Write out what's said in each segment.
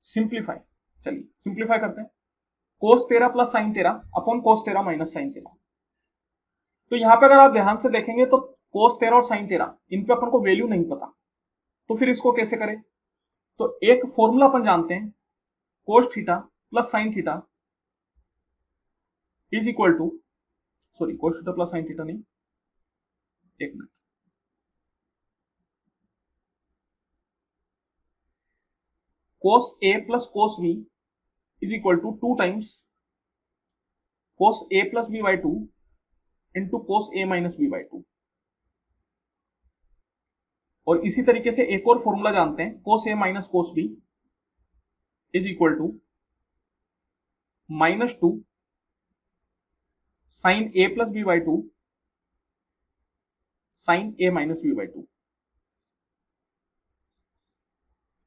Simplify, चलिए simplify करते हैं। Cos 13 plus sine 13 upon cos 13 minus sine 13। तो यहां पे अगर आप ध्यान से देखेंगे तो कोस 13 और साइन 13 इन पे अपन को वैल्यू नहीं पता, तो फिर इसको कैसे करें? तो एक फॉर्मूला अपन जानते हैं, cos theta plus sine theta is equal to, sorry cos theta plus sine theta नहीं, एक minute, cos A plus cos B is equal to 2 times cos A plus B by 2 into cos A minus B by 2। और इसी तरीके से एक और formula जानते हैं, cos A minus cos B is equal to -2 sine A plus B by 2 sine A minus B by 2।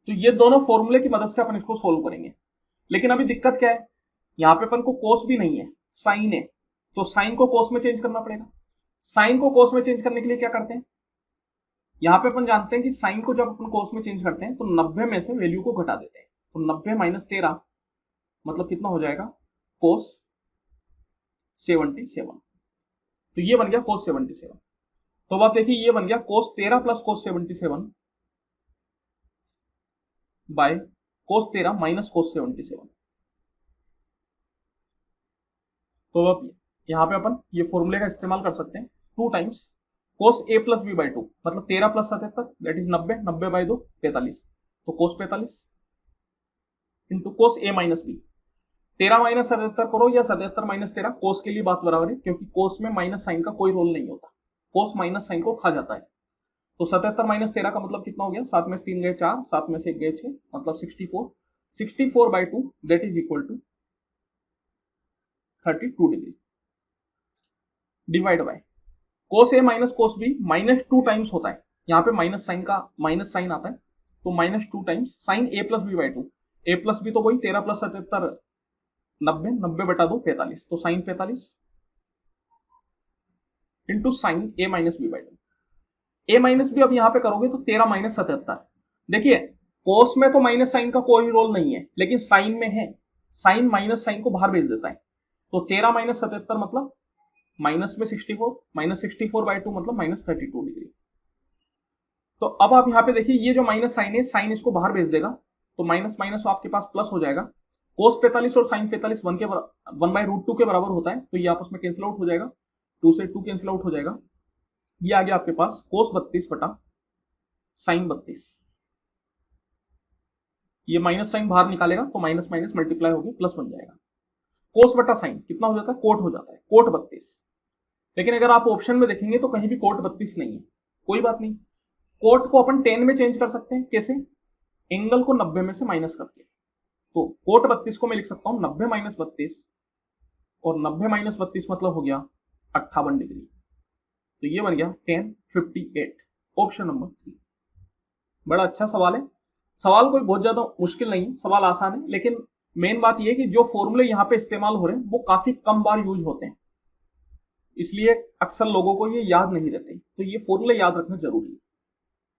तो ये दोनों फॉर्मूले की मदद से अपन इसको सोल्व करेंगे। लेकिन अभी दिक्कत क्या है, यहां पे अपन को कोस भी नहीं है, साइन है, तो साइन को कोस में चेंज करना पड़ेगा। साइन को कोस में चेंज करने के लिए क्या करते हैं, यहां पे अपन जानते हैं कि साइन को जब अपन कोस में चेंज करते हैं तो 90 में से वैल्यू को घटा देते हैं। तो 90 माइनस 13 मतलब कितना हो जाएगा, कोस 77। तो ये बन गया कोस 77। तो अब आप देखिए ये बन गया कोस 13 plus cos 77 by cos 13 minus cos 77। तो अब यहां पे अपन ये फॉर्मूले का इस्तेमाल कर सकते हैं, 2 times cos A plus B by 2 मतलब 13 प्लस 77 दैट इज 90, 90 बाई 2 45, तो कोस 45 into cos A minus B. 13 minus 77 करो या 77 माइनस 13, कोस के लिए बात बराबर है, क्योंकि कोस में माइनस साइन का कोई रोल नहीं होता, कोस माइनस साइन को खा जाता है। तो 77 माइनस 13 का मतलब कितना हो गया, 7 में से 3 गए 4, 7 में से 1 गए 6, मतलब 64, 64 by 2 that is equal to 32 degree divide by cos A minus cos B -2 times होता है, यहाँ पे माइनस साइन का माइनस साइन आता है, तो -2 times sine A plus B by 2। A plus B तो वही 13 प्लस 77 90, 90 बटा 2 45, तो sine 45 into sine A minus B by 2। A minus B अब यहां पे करोगे तो 13 माइनस 77। देखिए कोस में तो माइनस साइन का कोई रोल नहीं है, लेकिन साइन में है, साइन माइनस साइन को बाहर भेज देता है। तो 13 माइनस 77 मतलब माइनस में 64, माइनस 64 बाई 2 मतलब -32 डिग्री। तो अब आप यहाँ पे देखिए ये जो माइनस साइन है, साइन इसको बाहर भेज देगा, तो माइनस माइनस आपके पास प्लस हो जाएगा। कोस 45 और साइन 45 1 बाई रूट 2 के बराबर होता है, तो ये आपस में कैंसिल आउट हो जाएगा, 2 से 2 कैंसिल आउट हो जाएगा। ये आ गया आपके पास कोस 32 बटा साइन 32। ये माइनस साइन बाहर निकालेगा तो माइनस माइनस मल्टीप्लाई होगी प्लस बन जाएगा। कोस बटा साइन कितना हो जाता है, कोट हो जाता है, कोट 32। लेकिन अगर आप ऑप्शन में देखेंगे तो कहीं भी कोट 32 नहीं है, कोई बात नहीं, कोट को अपन 10 में चेंज कर सकते हैं। कैसे, एंगल को 90 में से माइनस करके। तो कोट 32 को मैं लिख सकता हूं 90 माइनस 32, और 90 माइनस 32 मतलब हो गया 58 डिग्री। तो ये बन गया 1058, ऑप्शन नंबर 3। बड़ा अच्छा सवाल है, सवाल कोई बहुत ज्यादा मुश्किल नहीं है, सवाल आसान है, लेकिन मेन बात यह है कि जो फॉर्मूले यहां पे इस्तेमाल हो रहे हैं वो काफी कम बार यूज होते हैं, इसलिए अक्सर लोगों को ये याद नहीं रहते, तो ये फॉर्मूले याद रखना जरूरी है।